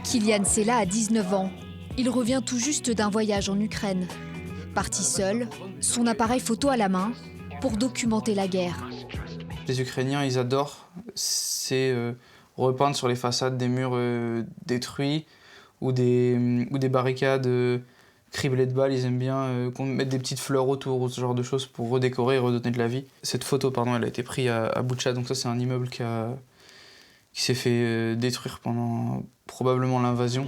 Kylian Sella a 19 ans. Il revient tout juste d'un voyage en Ukraine. Parti seul, son appareil photo à la main, pour documenter la guerre. Les Ukrainiens, ils adorent, c'est repeindre sur les façades des murs détruits ou des barricades criblées de balles. Ils aiment bien qu'on mette des petites fleurs autour ou ce genre de choses pour redécorer et redonner de la vie. Cette photo, elle a été prise à Boutcha, donc ça c'est un immeuble qui s'est fait détruire pendant probablement l'invasion.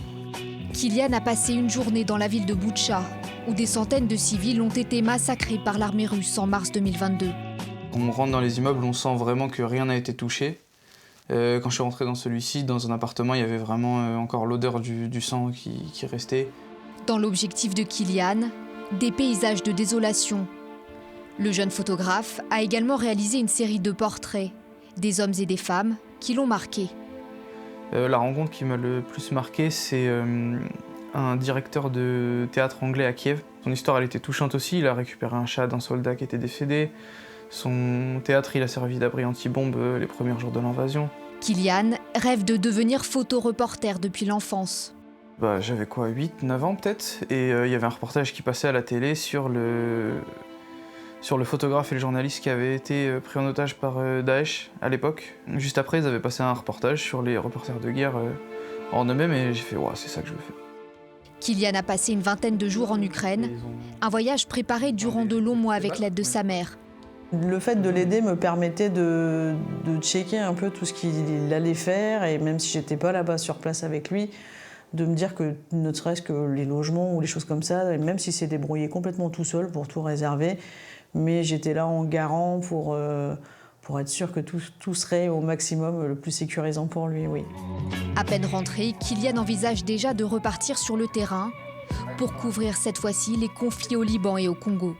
Kylian a passé une journée dans la ville de Boutcha, où des centaines de civils ont été massacrés par l'armée russe en mars 2022. Quand on rentre dans les immeubles, on sent vraiment que rien n'a été touché. Quand je suis rentré dans celui-ci, dans un appartement, il y avait vraiment encore l'odeur du sang qui restait. Dans l'objectif de Kylian, des paysages de désolation. Le jeune photographe a également réalisé une série de portraits, des hommes et des femmes qui l'ont marqué. La rencontre qui m'a le plus marqué, c'est un directeur de théâtre anglais à Kiev. Son histoire, elle était touchante aussi. Il a récupéré un chat d'un soldat qui était décédé. Son théâtre, il a servi d'abri anti-bombe les premiers jours de l'invasion. Kylian rêve de devenir photoreporter depuis l'enfance. J'avais quoi, 8-9 ans peut-être, et il y avait un reportage qui passait à la télé sur le photographe et le journaliste qui avaient été pris en otage par Daesh à l'époque. Juste après, ils avaient passé un reportage sur les reporters de guerre en eux-mêmes, et j'ai fait « c'est ça que je veux faire ». Kylian a passé une vingtaine de jours en Ukraine, un voyage préparé durant de longs mois avec l'aide de sa mère. Le fait de l'aider me permettait de checker un peu tout ce qu'il allait faire, et même si j'étais pas là-bas sur place avec lui, de me dire que ne serait-ce que les logements ou les choses comme ça, même s'il s'est débrouillé complètement tout seul pour tout réserver, mais j'étais là en garant pour être sûr que tout serait au maximum le plus sécurisant pour lui, oui. À peine rentré, Kylian envisage déjà de repartir sur le terrain pour couvrir cette fois-ci les conflits au Liban et au Congo.